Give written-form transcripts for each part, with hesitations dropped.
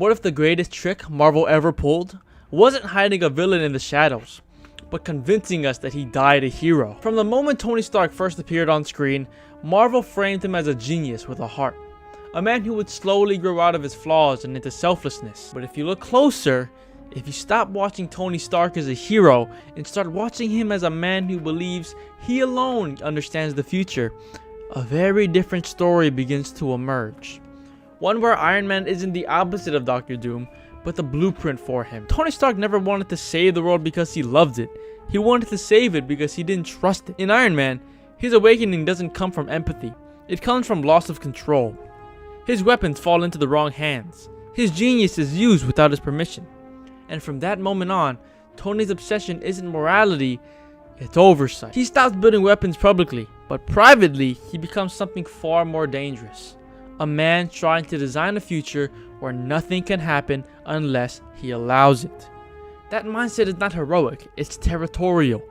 What if the greatest trick Marvel ever pulled wasn't hiding a villain in the shadows, but convincing us that he died a hero? From the moment Tony Stark first appeared on screen, Marvel framed him as a genius with a heart. A man who would slowly grow out of his flaws and into selflessness. But if you look closer, if you stop watching Tony Stark as a hero and start watching him as a man who believes he alone understands the future, a very different story begins to emerge. One where Iron Man isn't the opposite of Doctor Doom, but the blueprint for him. Tony Stark never wanted to save the world because he loved it. He wanted to save it because he didn't trust it. In Iron Man, his awakening doesn't come from empathy. It comes from loss of control. His weapons fall into the wrong hands. His genius is used without his permission. And from that moment on, Tony's obsession isn't morality, it's oversight. He stops building weapons publicly, but privately, he becomes something far more dangerous. A man trying to design a future where nothing can happen unless he allows it. That mindset is not heroic, it's territorial.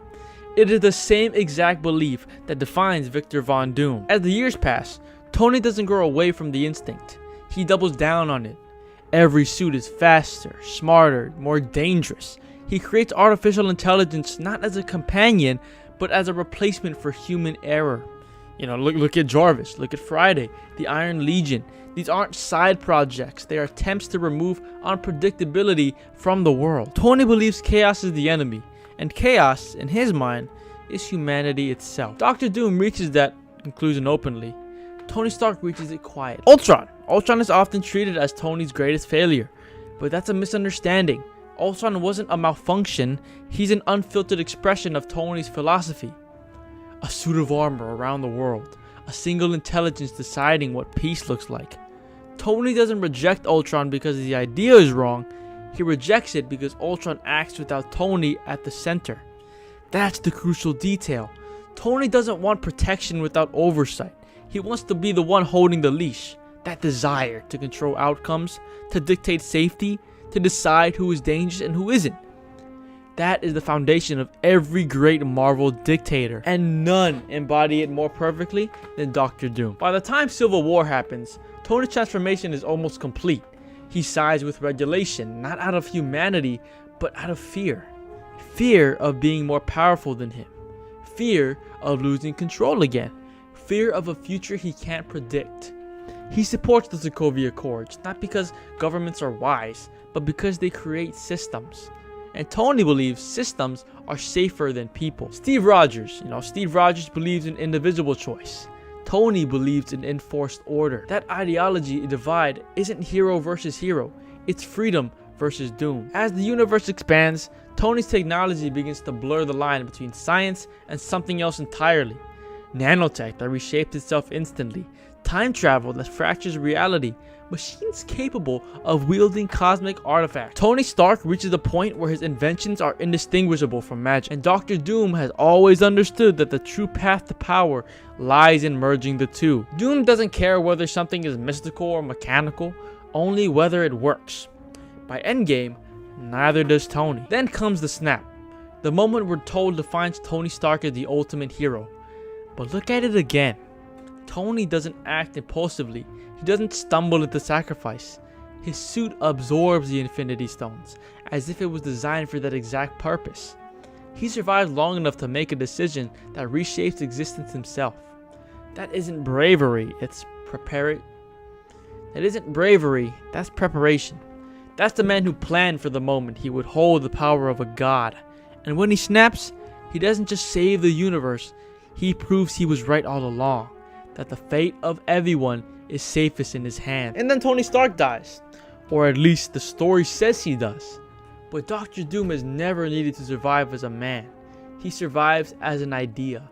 It is the same exact belief that defines Victor Von Doom. As the years pass, Tony doesn't grow away from the instinct. He doubles down on it. Every suit is faster, smarter, more dangerous. He creates artificial intelligence not as a companion, but as a replacement for human error. Look at Jarvis, look at Friday, the Iron Legion. These aren't side projects, they are attempts to remove unpredictability from the world. Tony believes chaos is the enemy, and chaos, in his mind, is humanity itself. Doctor Doom reaches that conclusion openly. Tony Stark reaches it quiet. Ultron is often treated as Tony's greatest failure, but that's a misunderstanding. Ultron wasn't a malfunction, he's an unfiltered expression of Tony's philosophy. A suit of armor around the world, a single intelligence deciding what peace looks like. Tony doesn't reject Ultron because the idea is wrong, he rejects it because Ultron acts without Tony at the center. That's the crucial detail. Tony doesn't want protection without oversight. He wants to be the one holding the leash. That desire to control outcomes, to dictate safety, to decide who is dangerous and who isn't. That is the foundation of every great Marvel dictator, and none embody it more perfectly than Doctor Doom. By the time Civil War happens, Tony's transformation is almost complete. He sides with regulation, not out of humanity, but out of fear. Fear of being more powerful than him. Fear of losing control again. Fear of a future he can't predict. He supports the Sokovia Accords, not because governments are wise, but because they create systems. And Tony believes systems are safer than people. Steve Rogers believes in indivisible choice. Tony believes in enforced order. That ideology divide isn't hero versus hero, it's freedom versus doom. As the universe expands, Tony's technology begins to blur the line between science and something else entirely. Nanotech that reshapes itself instantly, time travel that fractures reality, machines capable of wielding cosmic artifacts. Tony Stark reaches a point where his inventions are indistinguishable from magic, and Doctor Doom has always understood that the true path to power lies in merging the two. Doom doesn't care whether something is mystical or mechanical, only whether it works. By Endgame, neither does Tony. Then comes the snap, the moment we're told defines Tony Stark as the ultimate hero. But look at it again. Tony doesn't act impulsively. He doesn't stumble into sacrifice. His suit absorbs the Infinity Stones, as if it was designed for that exact purpose. He survives long enough to make a decision that reshapes existence himself. That isn't bravery, it's preparation. That isn't bravery, that's preparation. That's the man who planned for the moment he would hold the power of a god. And when he snaps, he doesn't just save the universe, he proves he was right all along, that the fate of everyone is safest in his hands. And then Tony Stark dies, or at least the story says he does. But Doctor Doom has never needed to survive as a man. He survives as an idea.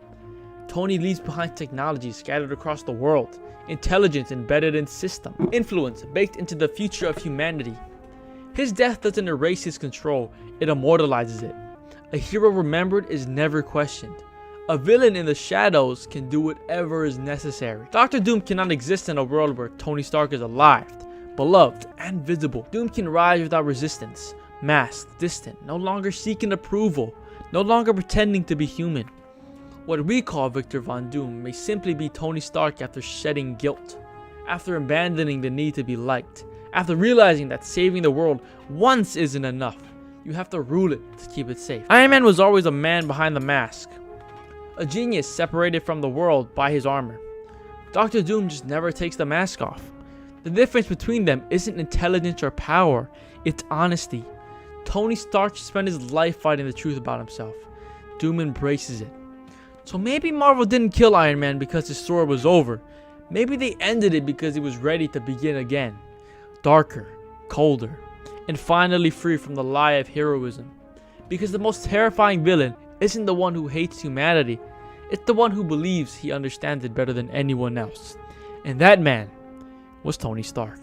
Tony leaves behind technology scattered across the world, intelligence embedded in systems, influence baked into the future of humanity. His death doesn't erase his control, it immortalizes it. A hero remembered is never questioned. A villain in the shadows can do whatever is necessary. Doctor Doom cannot exist in a world where Tony Stark is alive, beloved, and visible. Doom can rise without resistance, masked, distant, no longer seeking approval, no longer pretending to be human. What we call Victor Von Doom may simply be Tony Stark after shedding guilt, after abandoning the need to be liked, After realizing that saving the world once isn't enough, you have to rule it to keep it safe. Iron Man was always a man behind the mask, a genius separated from the world by his armor. Doctor Doom just never takes the mask off. The difference between them isn't intelligence or power, it's honesty. Tony Stark spent his life fighting the truth about himself. Doom embraces it. So maybe Marvel didn't kill Iron Man because his story was over. Maybe they ended it because he was ready to begin again. Darker, colder, and finally free from the lie of heroism. Because the most terrifying villain isn't the one who hates humanity, it's the one who believes he understands it better than anyone else. And that man was Tony Stark.